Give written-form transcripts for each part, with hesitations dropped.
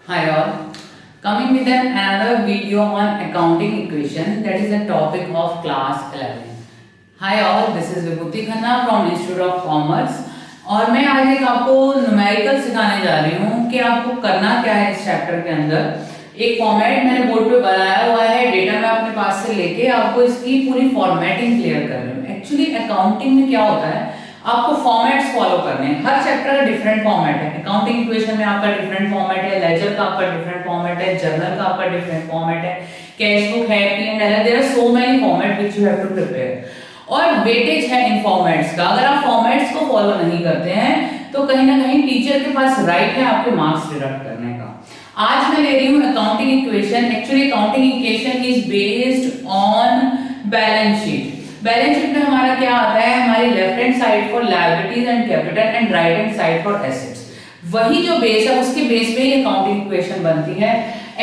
Hi all, coming with another video on accounting equation, that is the topic of class 11. Hi all, this is Vibhuti Khanna from Institute of Commerce और मैं आज एक आपको numerical सिखाने जा रही हूँ कि आपको करना क्या है इस चैप्टर के अंदर। एक फॉर्मेट मैंने बोर्ड पे बनाया हुआ है, डेटा मैं अपने पास से लेके आपको इसकी पूरी फॉर्मेटिंग क्लियर कर रही हूँ। एक्चुअली अकाउंटिंग में क्या होता है, आपको फॉर्मेट्स फॉलो करने हैं। हर चैप्टर का डिफरेंट फॉर्मेट है। अकाउंटिंग इक्वेशन में आपका डिफरेंट फॉर्मेट है, लेजर का आपका डिफरेंट फॉर्मेट है, जर्नल का आपका डिफरेंट फॉर्मेट है, कैश बुक है, P&L है। There are so many format which you have to prepare और वेटेज है इन फॉर्मेट्स का। अगर आप फॉर्मेट्स को फॉलो नहीं करते हैं तो कहीं ना कहीं टीचर के पास राइट है आपके मार्क्स डिडक्ट करने का। आज मैं ले रही हूँ accounting equation. Actually accounting equation is based on balance sheet. Balance sheet में हमारा क्या आता है, हमारी left hand side for liabilities and capital and right hand side for assets. वही जो बेस है उसके बेस पे ही अकाउंटिंग इक्वेशन बनती है।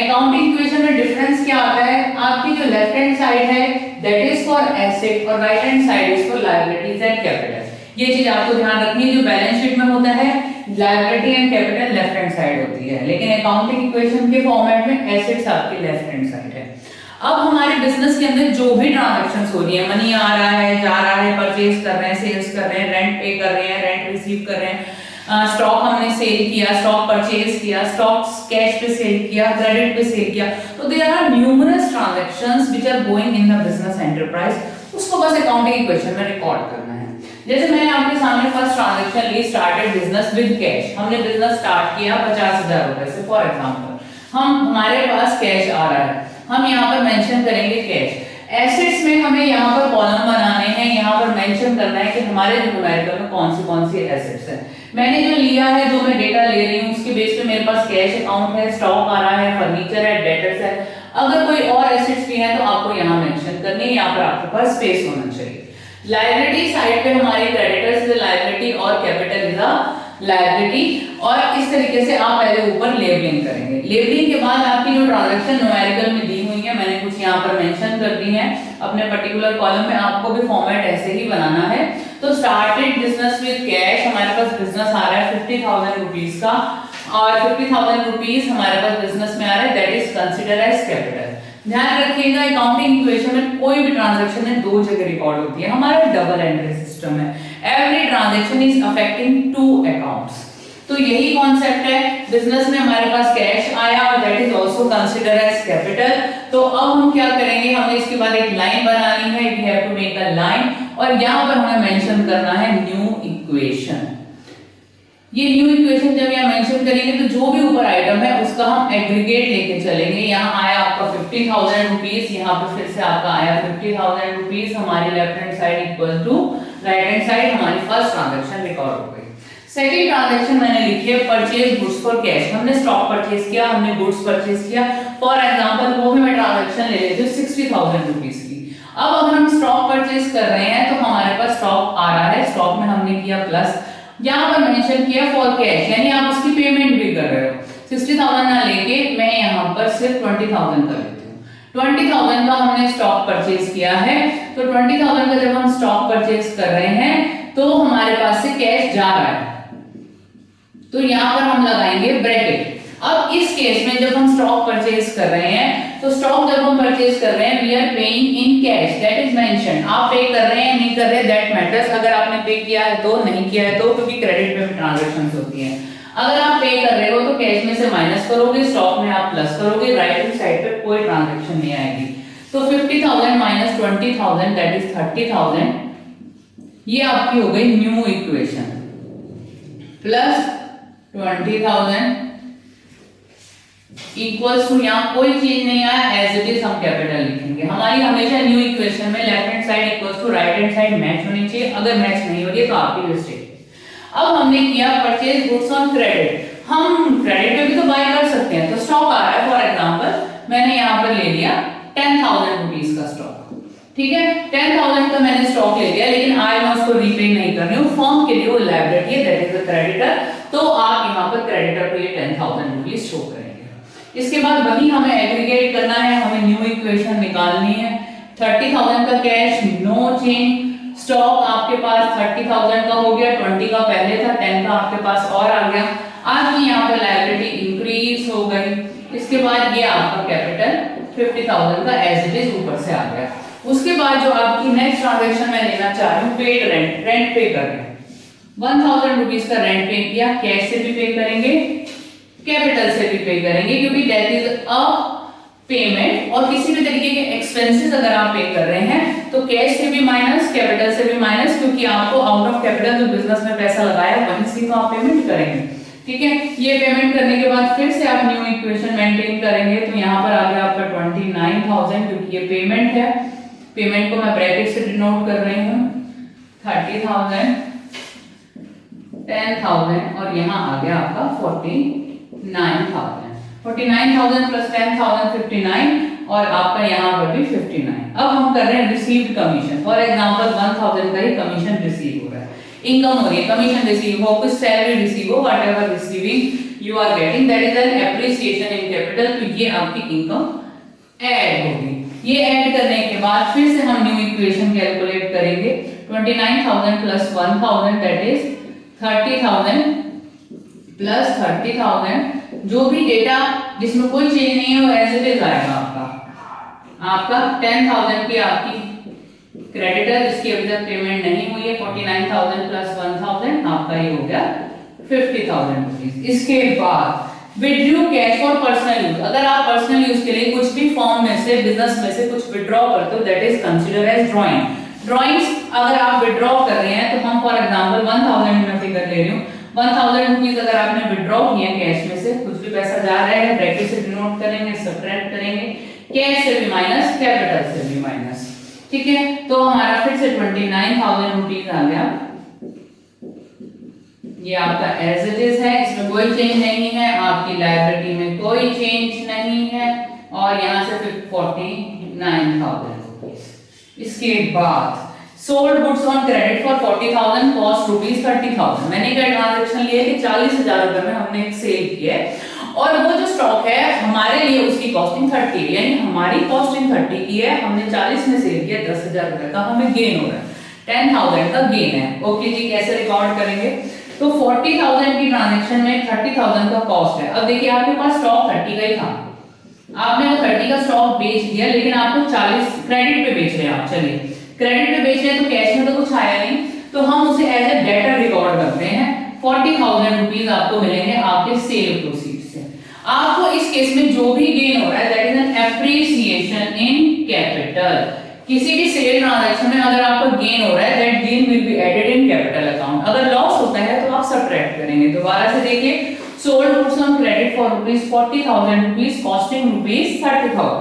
अकाउंटिंग इक्वेशन में डिफरेंस क्या आता है, आपकी जो लेफ्ट हैंड साइड है दैट इज फॉर एसेट और right hand side is for liabilities and capital. ये चीज आपको ध्यान रखनी है। जो बैलेंस शीट में होता है liability and capital left hand side होती है, लेकिन अकाउंटिंग इक्वेशन के फॉर्मेट में एसेट्स आपकी लेफ्ट हैंड साइड है। अब हमारे बिजनेस के अंदर जो भी ट्रांजैक्शंस हो रही है, मनी आ रहा है, जा रहा है, परचेज कर रहे हैं, सेल्स कर रहे हैं, रेंट पे कर रहे हैं, रेंट रिसीव कर रहे हैं, स्टॉक हमने सेल किया, स्टॉक परचेज किया, स्टॉक कैश पे सेल किया, क्रेडिट पे सेल किया, तो there are numerous transactions which are going in the business enterprise. उसको बस अकाउंटिंग इक्वेशन में रिकॉर्ड करना है। जैसे मैंने आपके सामने फर्स्ट ट्रांजैक्शन ली, स्टार्टेड बिजनेस विद कैश। हमने बिजनेस स्टार्ट किया 50,000 रुपए से फॉर एग्जांपल। हमारे पास कैश आ रहा है, हम यहाँ पर मेंशन करेंगे कैश। एसेट्स में हमें यहाँ पर कॉलम बनाने हैं, यहाँ पर मेंशन करना है कि हमारे जो न्यूमेरिकल में कौन सी एसेट्स हैं। मैंने जो लिया है, जो मैं डेटा ले रही हूँ उसके बेस पे मेरे पास कैश अकाउंट है, स्टॉक आ रहा है, फर्नीचर है, डेटर्स है। अगर कोई और एसेट्स भी है तो आपको यहाँ मेंशन करनी है, यहाँ पर आपके पास स्पेस होना चाहिए। लायबिलिटी साइड पे हमारी क्रेडिटर्स इज लायबिलिटी और कैपिटल इज लायबिलिटी। और इस तरीके से आप पहले ऊपर लेबलिंग करेंगे। लेबलिंग के बाद आपकी जो ट्रांजैक्शन न्यूमेरिकल में दी हुई है, मैंने कुछ यहाँ पर मेंशन कर दी है अपने पर्टिकुलर कॉलम में। आपको भी फॉर्मेट ऐसे ही बनाना है। तो स्टार्टेड बिजनेस विद कैश, हमारे पास बिजनेस आ रहा है 50,000 रुपीज का और 50,000 रुपीज हमारे पास बिजनेस में आ रहा है, that is consider as capital. ध्यान रखिएगा अकाउंटिंग इक्वेशन में कोई भी ट्रांजैक्शन है दो जगह रिकॉर्ड होती है। हमारा डबल एंट्री सिस्टम है। Every transaction is affecting two accounts. तो यही कॉन्सेप्ट है। बिजनेस में हमारे पास कैश आया और that is also consider as capital. तो अब हम क्या करेंगे, हमें इसके बाद एक लाइन बनानी है, we have to make a line और यहाँ पर हमें मेंशन करना है न्यू इक्वेशन। ये न्यू इक्वेशन जब यहाँ मेंशन करेंगे तो जो भी ऊपर आइटम है उसका हम एग्रीगेट लेके चलेंगे। यहाँ आया आपका 50,000 रुपीज, यहाँ पे फिर से आपका आया 50,000 रुपीज। हमारी left hand side equal to right hand side. हमारी फर्स्ट ट्रांजैक्शन रिकॉर्ड हो गई। सेकंड ट्रांजैक्शन मैंने लिखी है परचेज गुड्स फॉर कैश। हमने स्टॉक परचेज किया, हमने गुड्स परचेज किया। फॉर एग्जांपल वो भी मैं ट्रांजैक्शन ले लेती हूँ 60,000 रुपीज की। अब अगर हम स्टॉक परचेज कर रहे हैं तो हमारे पास स्टॉक आ रहा है, स्टॉक में हमने किया प्लस, यहाँ पर मेंशन किया फॉर कैश, यानी आप उसकी पेमेंट भी कर रहे हो। 60,000 ना लेके मैं यहाँ पर सिर्फ 20,000 कर लेती हूँ। 20,000 का हमने स्टॉक परचेज किया है, तो 20,000 का जब हम स्टॉक परचेज कर रहे हैं तो हमारे पास से कैश जा रहा है, तो यहाँ पर हम लगाएंगे ब्रैकेट। अब इस केस में जब हम स्टॉक परचेज कर रहे हैं तो स्टॉक जब हम परचेज कर रहे हैं we are paying in cash, that is mention. आप पे कर रहे हैं नहीं कर रहे दैट मैटर्स। अगर आपने पे किया है तो, नहीं किया है तो, क्योंकि क्रेडिट पे भी ट्रांजैक्शंस होती हैं। अगर आप पे कर रहे हो तो कैश में से माइनस करोगे, स्टॉक में आप प्लस करोगे, राइट हैंड साइड पे कोई ट्रांजैक्शन नहीं आएगी। तो 50,000 माइनस 20,000 दैट इज 30,000। ये आपकी हो गई new equation. Plus 20,000 equals to, यहाँ कोई चीज नहीं आया, एज इट इज हम कैपिटल लिखेंगे। हमारी हमेशा न्यू इक्वेशन में left hand side equals to right hand side match होनी चाहिए। अगर मैच नहीं हो रही है तो आपकी मिस्टेक। अब हमने किया परचेज गुड्स ऑन क्रेडिट। हम क्रेडिट पे भी तो बाय कर सकते हैं। तो स्टॉक आ रहा है, फॉर एग्जांपल मैंने यहाँ पर ले लिया 10,000 रुपीज का स्टॉक। ठीक है, 10,000 का मैंने स्टॉक ले लिया, लेकिन आज मैं उसको रीपे नहीं कर रही हूँ। फर्म के लिए वो लायबिलिटी है, दैट इज द क्रेडिटर। तो आप यहाँ पर क्रेडिटर को ये 10,000 रुपीज शो करेंगे। इसके बाद वही हमें एग्रीगेट करना है, हमें न्यू इक्वेशन निकालनी है। 30,000 का कैश, नो चेंज। स्टॉक आपके पास 30,000 का हो गया, 20 का पहले था, 10 का आपके पास और आ गया। आपकी यहाँ पर लायबिलिटी इंक्रीज हो गई। इसके बाद ये आपका कैपिटल 50,000 का एज इट इज ऊपर से आ गया। उसके बाद जो आपकी नेक्स्ट ट्रांजैक्शन मैं लेना चाह रही हूँ, पेड रेंट, रेंट पे कर रहे हैं। 1000 रुपीज का रेंट पे किया, कैश से भी पे करेंगे, कैपिटल से भी पे करेंगे, क्योंकि दैट इज अ पेमेंट। और किसी भी तरीके के एक्सपेंसेस अगर आप पे कर रहे हैं तो कैश से भी माइनस, कैपिटल से भी माइनस, क्योंकि आपको आउट ऑफ कैपिटल जो बिजनेस में पैसा लगाया वहीं से तो आप पेमेंट करेंगे। ठीक है, ये पेमेंट करने के बाद फिर से आप न्यू इक्वेशन मेंटेन करेंगे। तो यहाँ पर आ गया आपका 29,000, क्योंकि ये पेमेंट है। पेमेंट को मैं ब्रैकेट से डिनोट कर रही हूँ, 30,000, 10,000 और यहाँ आ गया आपका 49,000। 49,000 प्लस 10,000 59 और आपका यहाँ पर भी 59। अब हम कर रहे हैं रिसीव्ड कमीशन। फॉर एग्जांपल 1,000 का ही कमीशन रिसीव हो रहा है, इनकम हो रही है, कमीशन रिसीव हो, कुछ सैलरी रिसीव हो, whatever receiving you are getting, that is an appreciation in capital. तो ये आपकी इनकम ऐड होगी। ये ऐड करने के बाद फिर से हम न्यू इक्वेशन कैलकुलेट करेंगे। 29,000 प्लस 1,000 दैट इज 30,000 प्लस 30,000। जो भी डेटा जिसमें कोई चेंज नहीं है वो एज इट इज आएगा आपका 10,000 की आपकी क्रेडिटर जिसकी अभी तक पेमेंट नहीं हुई है, 49,000 प्लस 1,000 आपका ये हो गया 50,000 रुपीज। इसके बाद withdraw cash for personal use. अगर आप पर्सनल यूज के लिए कुछ भी फॉर्म में से, बिजनेस में से कुछ विड्रॉ करते हो, that is consider as drawing. Drawings अगर आप विड्रॉ कर रहे हैं तो हम फॉर एग्जांपल 1,000 में फिगर ले रही हूँ, 1,000 रुपीज अगर आपने विड्रॉ किए कैश में से, कुछ भी पैसा जा रहा है, ब्रैकेट से डिनोट करेंगे, सब्ट्रैक्ट करेंगे, कैश से भी माइनस, कैपिटल से भी माइनस। ठीक है, तो हमारा फिर से 29,000 रुपीज आ गया। ये आपका एज इट इज है, इसमें कोई चेंज नहीं है, आपकी लायबिलिटी में कोई चेंज नहीं है। और यहाँ से फिर 49,000 रुपीज। इसके बाद sold goods on credit for 40,000, cost rupees 30,000। मैंने क्या ट्रांजैक्शन लिए कि 40,000 रुपए में हमने एक सेल किया है और वो जो स्टॉक है हमारे लिए उसकी कॉस्टिंग 30 है, यानी हमारी कॉस्टिंग 30 की है, हमने 40 में सेल किया, 10,000 रुपए का हमें गेन हो रहा है, 10,000 का गेन है। ओके जी, कैसे रिकॉर्ड करेंगे? तो 40,000 की ट्रांजैक्शन में 30,000 का कॉस्ट है। अब देखिए आपके पास स्टॉक 30 का ही था, आपने वो 30 का स्टॉक बेच दिया, लेकिन आपको 40 क्रेडिट पे बेच रहे हैं आप। चलिए क्रेडिट पे बेच रहे हैं तो कैश में तो कुछ आया नहीं, तो हम उसे एज ए डेटर रिकॉर्ड करते हैं। 40,000 रुपीज आपको मिलेंगे आपके सेल प्रोसीड से। आपको इस केस में जो भी गेन हो रहा है that is an appreciation in capital. किसी भी सेल ट्रांजैक्शन में अगर आपको गेन हो रहा है that gain will be added in capital account. अगर लॉस होता है तो आप सब्ट्रैक्ट करेंगे। दोबारा से देखिए, sold goods on credit for rupees 40,000 rupees, costing rupees 30,000।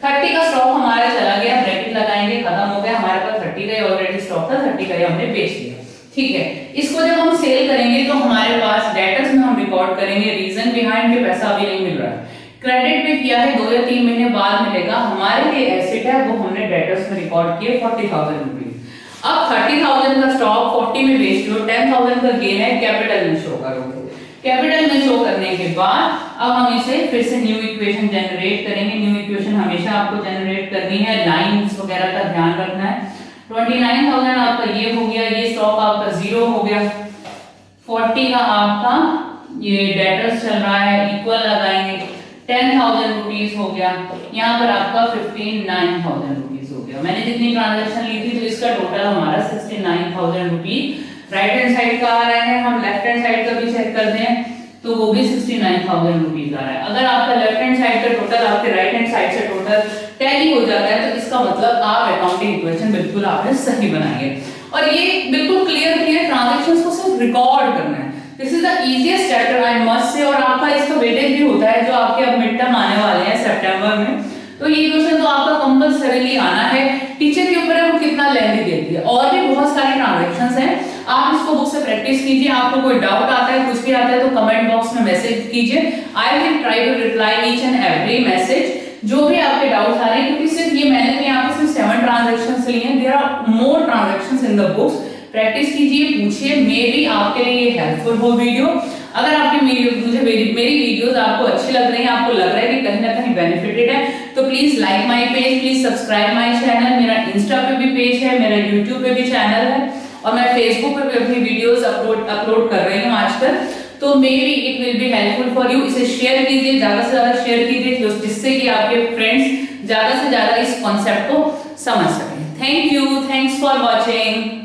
30 का स्टॉक हमारा चला गया, ब्रैकेट लगाएंगे, खत्म हो गया, हमारे पास 30 का ऑलरेडी स्टॉक था, 30 का हमने बेच दिया। ठीक है, इसको जब हम सेल करेंगे तो हमारे पास डेटर्स में हम रिकॉर्ड करेंगे रीजन बिहाइंड के पैसा अभी नहीं मिल रहा है, क्रेडिट पे किया है 2 या 3 महीने बाद मिलेगा, हमारे लिए एसेट है वो हमने डेटर्स में रिकॉर्ड किए 40,000 रुपीज। अब 30,000 का स्टॉक 40 में बेच लो, 10,000 का गेन है, कैपिटल में शो करोगे। कैपिटल में शो करने के बाद अब हम इसे फिर से न्यू इक्वेशन जनरेट करेंगे। न्यू इक्वेशन हमेशा आपको जनरेट करनी है, लाइंस वगैरह का ध्यान रखना है। 29,000 आपका ये हो गया, ये स्टॉक आपका 0 हो गया, 40 का आपका ये डेटर्स चल रहा है, इक्वल लगाएंगे, 10,000 रुपीज हो गया, यहाँ पर आपका 59,000 रुपीज हो गया। मैंने जितनी ट्रांजैक्शन ली थी तो इसका टोटल हमारा 69,000 रुपीज राइट हैंड साइड का आ रहा है। हम लेफ्ट हैंड साइड का भी चेक करते हैं तो वो भी 69,000 रुपीज आ रहा है। अगर आपका लेफ्ट हैंड साइड का टोटल आपके राइट हैंड साइड से टोटल टैली हो जाता है तो इसका मतलब आप अकाउंटिंग इक्वेशन बिल्कुल आपने सही बनाई है। और ये बिल्कुल क्लियर ट्रांजैक्शंस को सिर्फ रिकॉर्ड करना है। This is the easiest chapter I must say. और आपका इसका वेटेज भी होता है जो आपके अब मिड टर्म आने वाले हैं सितंबर में, तो ये क्वेश्चन तो आपका कंपल्सरीली आना है। टीचर के ऊपर है वो कितना लेंदी देती है। और भी बहुत सारे ट्रांजैक्शंस हैं, आप इसको बुक से प्रैक्टिस कीजिए। आपको कोई डाउट आता है, कुछ भी आता है तो कमेंट बॉक्स में मैसेज कीजिए। I will try to reply each and every message, जो भी आपके डाउट्स आ रहे हैं, क्योंकि सिर्फ ये मैंने तो यहाँ पे सिर्फ 7 ट्रांजैक्शंस लिए हैं, there are more transactions in the books. Practice कीजिए, पूछिए, मे बी आपके लिए हेल्पफुल हो वीडियो। अगर आपकी मेरी वीडियोस आपको अच्छी लग रही हैं, आपको लग रहा है कि कहीं ना कहीं बेनिफिटेड है, तो please like my page, please subscribe my channel. मेरा इंस्टा पे भी पेज है, मेरा यूट्यूब पे भी चैनल है और मैं फेसबुक पे भी अपनी वीडियोस अपलोड कर रही हूँ आजकल। तो may be it will be helpful for you. इसे शेयर कीजिए, ज्यादा से ज्यादा शेयर कीजिए, जिससे कि आपके फ्रेंड्स ज्यादा से ज्यादा इस कॉन्सेप्ट को समझ सकें। Thank you, thanks for watching.